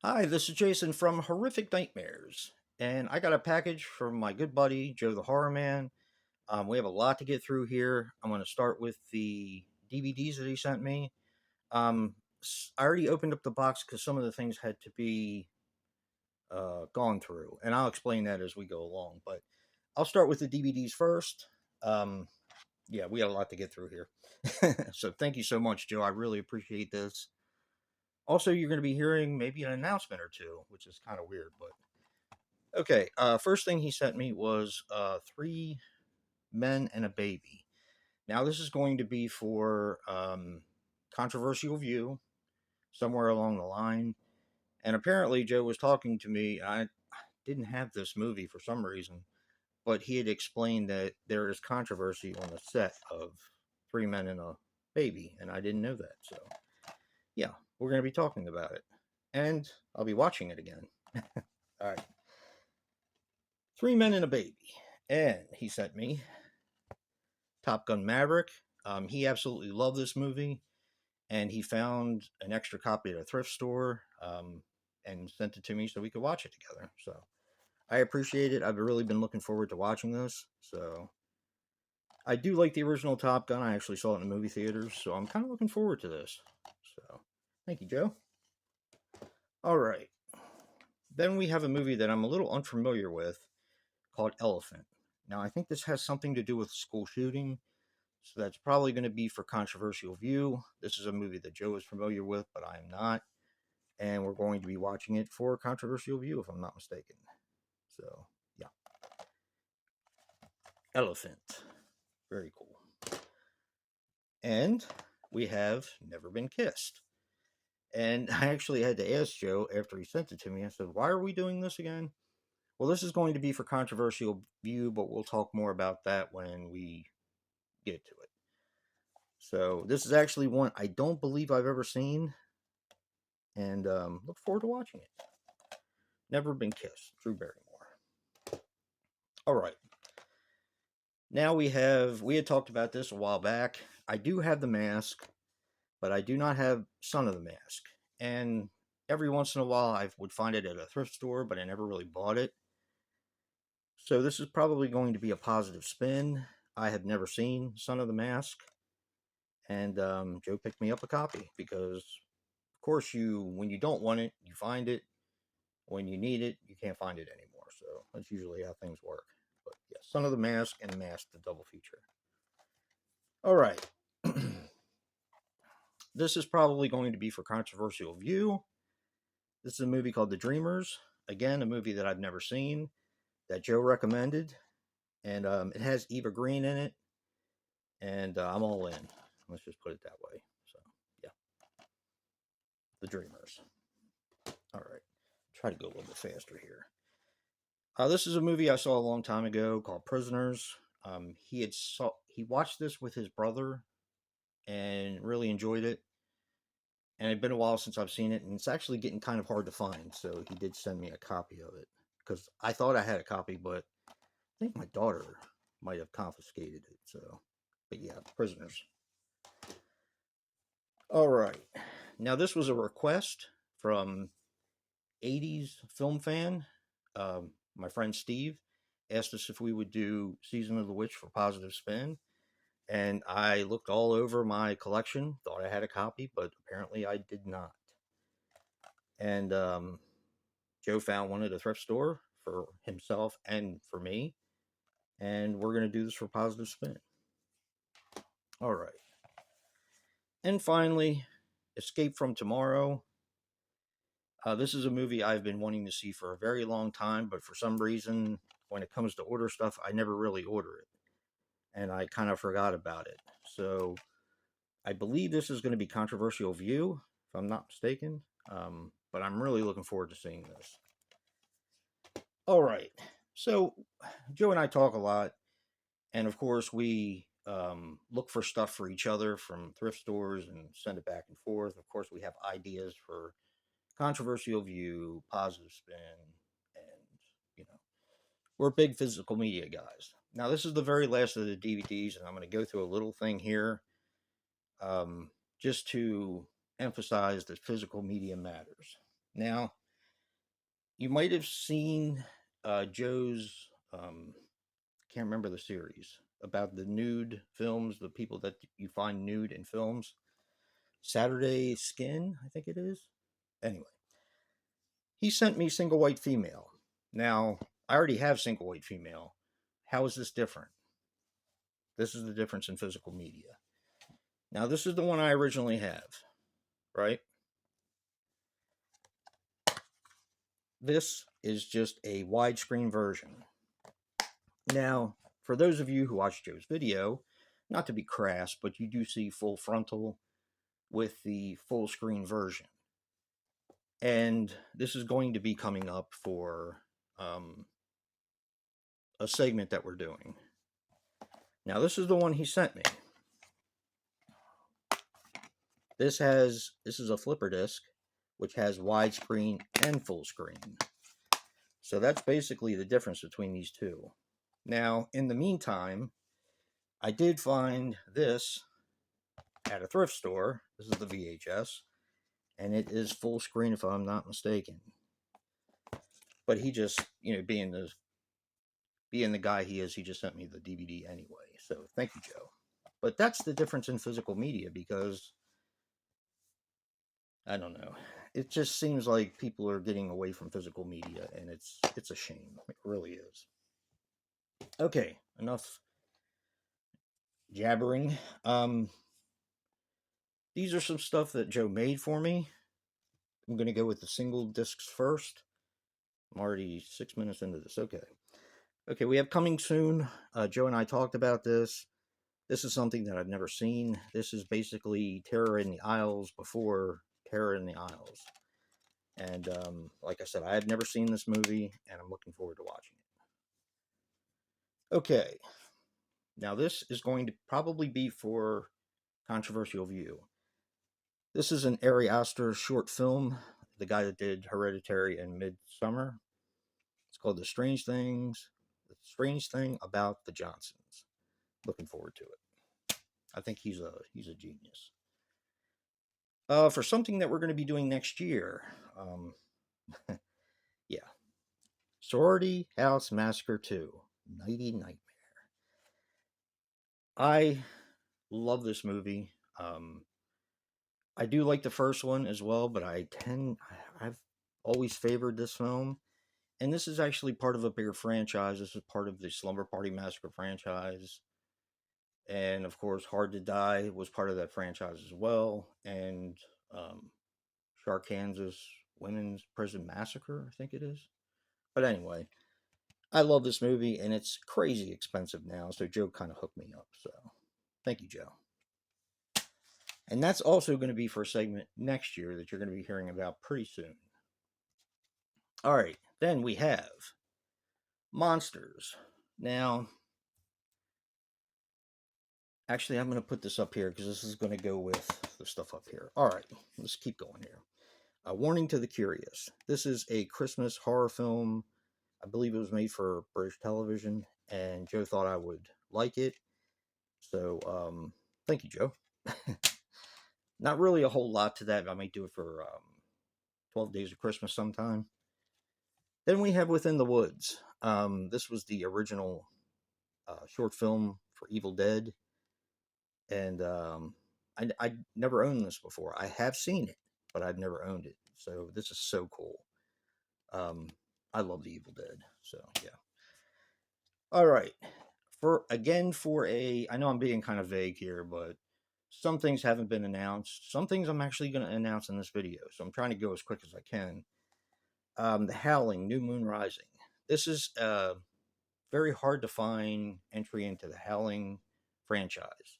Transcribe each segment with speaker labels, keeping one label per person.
Speaker 1: Hi, this is Jason from Horrific Nightmares, and I got a package from my good buddy Joe the Horror Man. We have a lot to get through here. I'm going to start with the DVDs that he sent me. I already opened up the box because some of the things had to be gone through, and I'll explain that as we go along. But I'll start with the DVDs first. Um, yeah, we got a lot to get through here. So thank you so much, Joe. I really appreciate this. Also, you're going to be hearing maybe an announcement or two, which is kind of weird, but okay. First thing he sent me was Three Men and a Baby. Now, this is going to be for controversial view somewhere along the line. And apparently, Joe was talking to me. I didn't have this movie for some reason, but he had explained that there is controversy on the set of Three Men and a Baby, and I didn't know that. So, yeah, we're going to be talking about it. And I'll be watching it again. All right. Three Men and a Baby. And he sent me Top Gun Maverick. He absolutely loved this movie, and he found an extra copy at a thrift store and sent it to me so we could watch it together. So I appreciate it. I've really been looking forward to watching this. So I do like the original Top Gun. I actually saw it in the movie theaters, so I'm kind of looking forward to this. So thank you, Joe. All right. Then we have a movie that I'm a little unfamiliar with called Elephant. Now, I think this has something to do with school shooting. So that's probably going to be for controversial view. This is a movie that Joe is familiar with, but I am not. And we're going to be watching it for controversial view, if I'm not mistaken. So, yeah. Elephant. Very cool. And we have Never Been Kissed. And I actually had to ask Joe after he sent it to me. I said, why are we doing this again? Well, this is going to be for controversial view, but we'll talk more about that when we get to it. So, this is actually one I don't believe I've ever seen. And look forward to watching it. Never Been Kissed, Drew Barrymore. All right. Now we had talked about this a while back. I do have The Mask, but I do not have Son of the Mask. And every once in a while I would find it at a thrift store, but I never really bought it. So this is probably going to be a positive spin. I have never seen Son of the Mask, and Joe picked me up a copy because, of course, when you don't want it, you find it. When you need it, you can't find it anymore. So that's usually how things work. But yeah, Son of the Mask and Mask, the double feature. All right. This is probably going to be for controversial view. This is a movie called The Dreamers. Again, a movie that I've never seen that Joe recommended. And it has Eva Green in it. And I'm all in. Let's just put it that way. So, yeah. The Dreamers. All right. Try to go a little bit faster here. This is a movie I saw a long time ago called Prisoners. He watched this with his brother and really enjoyed it. And it's been a while since I've seen it, and it's actually getting kind of hard to find. So he did send me a copy of it because I thought I had a copy, but I think my daughter might have confiscated it. So, but yeah, Prisoners. All right. Now this was a request from 80s film fan. My friend Steve asked us if we would do Season of the Witch for Positive Spin. And I looked all over my collection, thought I had a copy, but apparently I did not. And Joe found one at a thrift store for himself and for me. And we're going to do this for Positive Spin. All right. And finally, Escape from Tomorrow. This is a movie I've been wanting to see for a very long time, but for some reason, when it comes to order stuff, I never really order it. And I kind of forgot about it. So I believe this is going to be controversial view, if I'm not mistaken. But I'm really looking forward to seeing this. All right. So Joe and I talk a lot. And of course, we look for stuff for each other from thrift stores and send it back and forth. Of course, we have ideas for controversial view, positive spin, and we're big physical media guys. Now, this is the very last of the DVDs, and I'm going to go through a little thing here just to emphasize that physical media matters. Now, You might have seen Joe's, can't remember the series, about the nude films, the people that you find nude in films. Saturday Skin, I think it is. Anyway, he sent me single white female. Now, I already have single white female. How is this different? This is the difference in physical media. Now, this is the one I originally have, right? This is just a widescreen version. Now, for those of you who watched Joe's video, not to be crass, but you do see full frontal with the full screen version. And this is going to be coming up for a segment that we're doing. Now, this is the one he sent me. This is a flipper disc, which has widescreen and full screen. So that's basically the difference between these two. Now, in the meantime, I did find this at a thrift store. This is the VHS, and it is full screen if I'm not mistaken. But he just, being the guy he is, he just sent me the DVD anyway. So thank you, Joe. But that's the difference in physical media, because I don't know. It just seems like people are getting away from physical media, and it's a shame. It really is. Okay, enough jabbering. These are some stuff that Joe made for me. I'm going to go with the single discs first. I'm already 6 minutes into this. Okay, we have coming soon. Joe and I talked about this. This is something that I've never seen. This is basically Terror in the Isles before Terror in the Isles. And like I said, I had never seen this movie, and I'm looking forward to watching it. Okay, now this is going to probably be for controversial view. This is an Ari Aster short film, the guy that did Hereditary and Midsummer. It's called The Strange Thing About the Johnsons. Looking forward to it. I think he's a genius. For something that we're going to be doing next year, yeah, Sorority House Massacre 2, Nighty Nightmare. I love this movie. I do like the first one as well, but I've always favored this film. And this is actually part of a bigger franchise. This is part of the Slumber Party Massacre franchise. And of course, Hard to Die was part of that franchise as well. And Kansas Women's Prison Massacre, I think it is. But anyway, I love this movie, and it's crazy expensive now. So Joe kind of hooked me up. So thank you, Joe. And that's also going to be for a segment next year that you're going to be hearing about pretty soon. All right, then we have Monsters. Now, actually, I'm going to put this up here because this is going to go with the stuff up here. All right, let's keep going here. A Warning to the Curious. This is a Christmas horror film. I believe it was made for British television, and Joe thought I would like it. So, thank you, Joe. Not really a whole lot to that. I might do it for 12 Days of Christmas sometime. Then we have Within the Woods. This was the original short film for Evil Dead. And I never owned this before. I have seen it, but I've never owned it. So this is so cool. I love the Evil Dead. So, yeah. All right. I know I'm being kind of vague here, but some things haven't been announced. Some things I'm actually going to announce in this video. So I'm trying to go as quick as I can. The Howling, New Moon Rising. This is a very hard to find entry into the Howling franchise.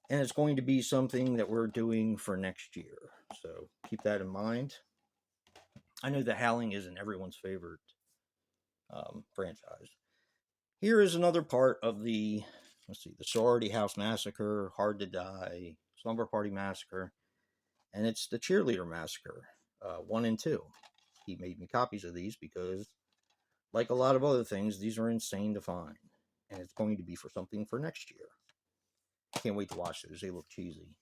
Speaker 1: And it's going to be something that we're doing for next year. So keep that in mind. I know the Howling isn't everyone's favorite franchise. Here is another part of the Sorority House Massacre, Hard to Die, Slumber Party Massacre, and it's the Cheerleader Massacre, 1 and 2. He made me copies of these because, like a lot of other things, these are insane to find, and it's going to be for something for next year. I can't wait to watch those. They look cheesy.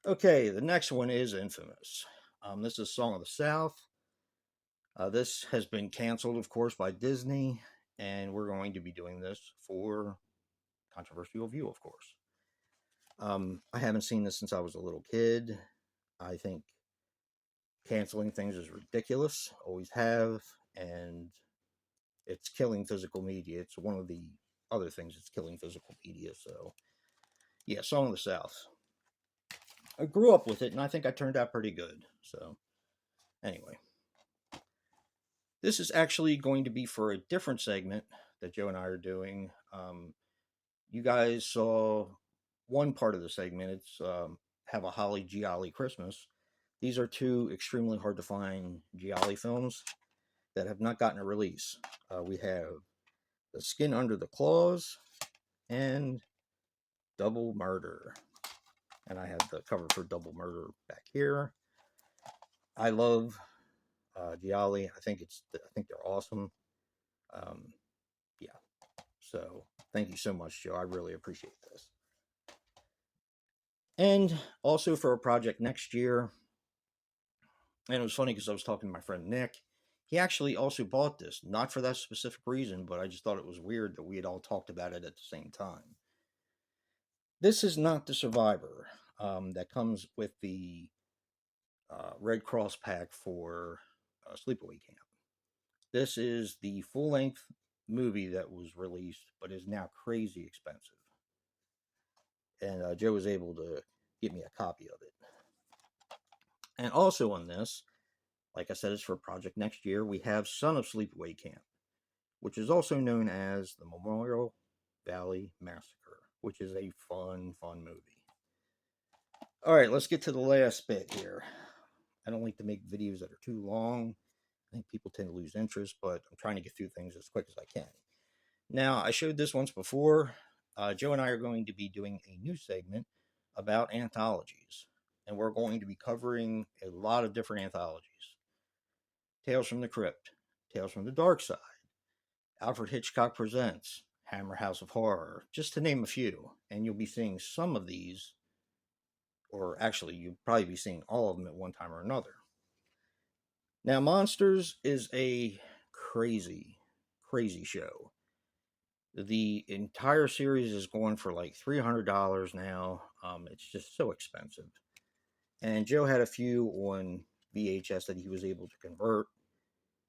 Speaker 1: Okay, the next one is Infamous. This is Song of the South. This has been canceled, of course, by Disney, and we're going to be doing this for controversial view, of course. I haven't seen this since I was a little kid. I think canceling things is ridiculous, always have, and it's killing physical media. It's one of the other things that's killing physical media. So, yeah, Song of the South. I grew up with it, and I think I turned out pretty good. So, anyway, this is actually going to be for a different segment that Joe and I are doing. You guys saw one part of the segment. It's Have a Holly Gialli Christmas. These are two extremely hard to find Gialli films that have not gotten a release. We have The Skin Under the Claws and Double Murder. And I have the cover for Double Murder back here. I love Gialli. I think they're awesome. Yeah. So thank you so much, Joe. I really appreciate this. And also for a project next year. And it was funny because I was talking to my friend Nick. He actually also bought this, not for that specific reason, but I just thought it was weird that we had all talked about it at the same time. This is not the Survivor that comes with the Red Cross pack for Sleepaway Camp. This is the full length movie that was released, but is now crazy expensive. And Joe was able to get me a copy of it. And also on this, like I said, it's for a project next year, we have Son of Sleepaway Camp, which is also known as the Memorial Valley Massacre, which is a fun movie. All right, let's get to the last bit here. I don't like to make videos that are too long. I think people tend to lose interest, but I'm trying to get through things as quick as I can. Now, I showed this once before. Joe and I are going to be doing a new segment about anthologies, and we're going to be covering a lot of different anthologies. Tales from the Crypt, Tales from the Dark Side, Alfred Hitchcock Presents, Hammer House of Horror, just to name a few. And you'll be seeing some of these, or actually, you'll probably be seeing all of them at one time or another. Now, Monsters is a crazy, crazy show. The entire series is going for like $300 now. It's just so expensive. And Joe had a few on VHS that he was able to convert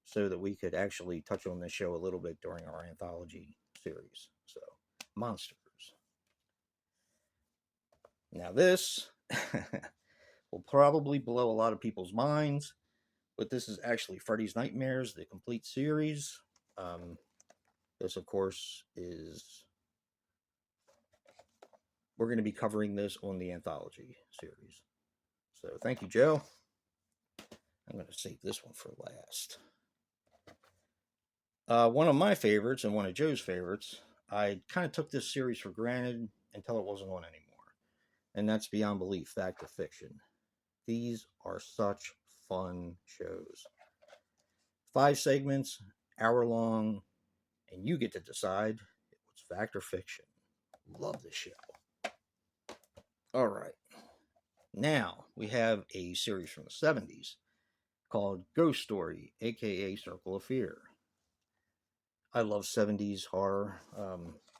Speaker 1: so that we could actually touch on this show a little bit during our anthology series. So, Monsters. Now, this will probably blow a lot of people's minds, but this is actually Freddy's Nightmares, the complete series. This, of course, is. We're going to be covering this on the anthology series. So, thank you, Joe. I'm going to save this one for last. One of my favorites and one of Joe's favorites, I kind of took this series for granted until it wasn't on anymore. And that's Beyond Belief, Fact or Fiction. These are such fun shows. 5 segments, hour long, and you get to decide if it's fact or fiction. Love this show. All right. Now, we have a series from the 70s called Ghost Story, aka Circle of Fear. I love 70s horror.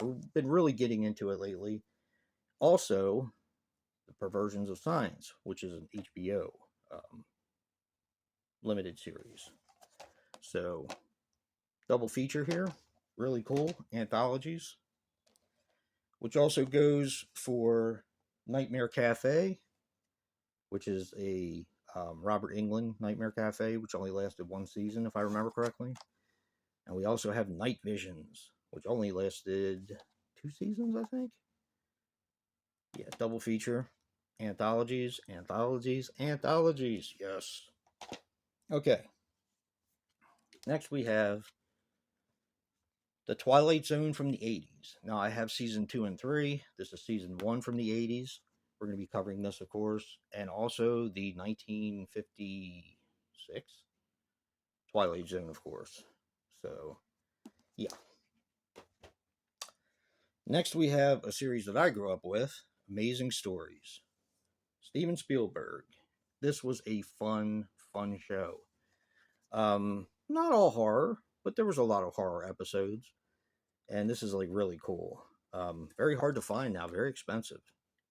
Speaker 1: We've been really getting into it lately. Also, The Perversions of Science, which is an HBO limited series. So, double feature here. Really cool. Anthologies. Which also goes for Nightmare Cafe, which is a Robert Englund Nightmare Cafe, which only lasted 1 season, if I remember correctly. And we also have Night Visions, which only lasted 2 seasons, I think. Yeah, double feature. Anthologies, anthologies, anthologies. Yes. Okay. Next we have The Twilight Zone from the 80s. Now I have season 2 and 3. This is season 1 from the 80s. We're going to be covering this, of course. And also the 1956 Twilight Zone, of course. So, yeah. Next we have a series that I grew up with, Amazing Stories. Steven Spielberg. This was a fun show. not all horror, but there was a lot of horror episodes, and this is like really cool. Very hard to find now, very expensive.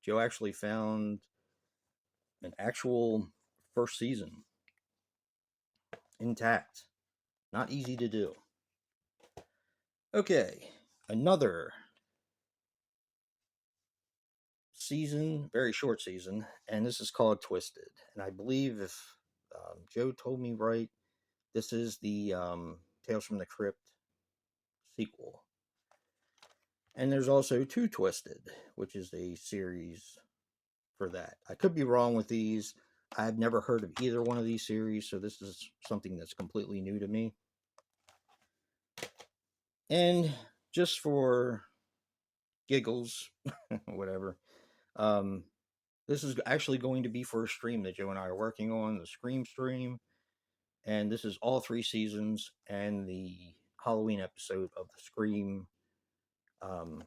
Speaker 1: Joe actually found an actual first season intact. Not easy to do. Okay, another season, very short season, and this is called Twisted. And I believe if Joe told me right, this is the Tales from the Crypt sequel. And there's also Two Twisted, which is a series for that. I could be wrong with these. I've never heard of either one of these series, so this is something that's completely new to me. And just for giggles, whatever, um, this is actually going to be for a stream that Joe and I are working on, the Scream stream. And this is all three seasons and the Halloween episode of the Scream um,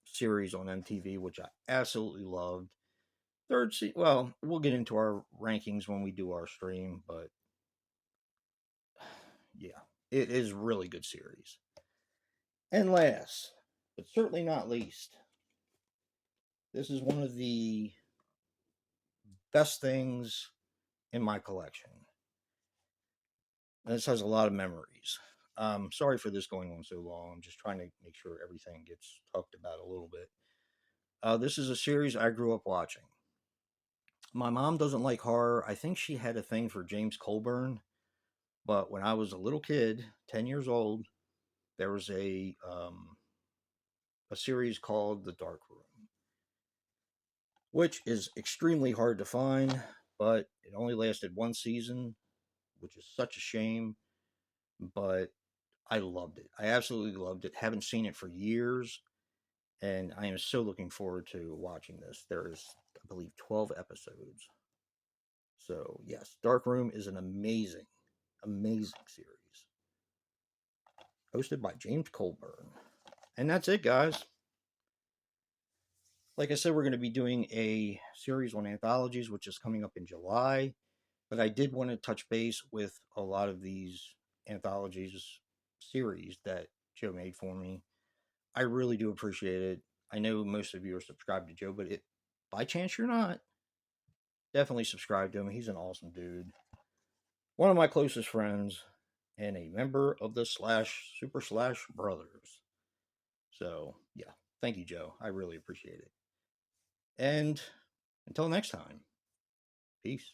Speaker 1: series on MTV, which I absolutely loved. Well, we'll get into our rankings when we do our stream, but yeah, it is really good series. And last, but certainly not least, this is one of the best things in my collection. And this has a lot of memories. Sorry for this going on so long. I'm just trying to make sure everything gets talked about a little bit. This is a series I grew up watching. My mom doesn't like horror. I think she had a thing for James Colburn, but when I was a little kid, 10 years old, there was a series called The Dark Room, which is extremely hard to find, but it only lasted one season, which is such a shame. But I loved it. I absolutely loved it. Haven't seen it for years, and I am so looking forward to watching this. There is, I believe, 12 episodes. So, yes, Dark Room is an amazing, amazing series. Hosted by James Colburn. And that's it, guys. Like I said, we're going to be doing a series on anthologies, which is coming up in July. But I did want to touch base with a lot of these anthologies series that Joe made for me. I really do appreciate it. I know most of you are subscribed to Joe, but by chance you're not, definitely subscribe to him. He's an awesome dude. One of my closest friends and a member of the Super Slash Brothers. So, yeah. Thank you, Joe. I really appreciate it. And until next time, peace.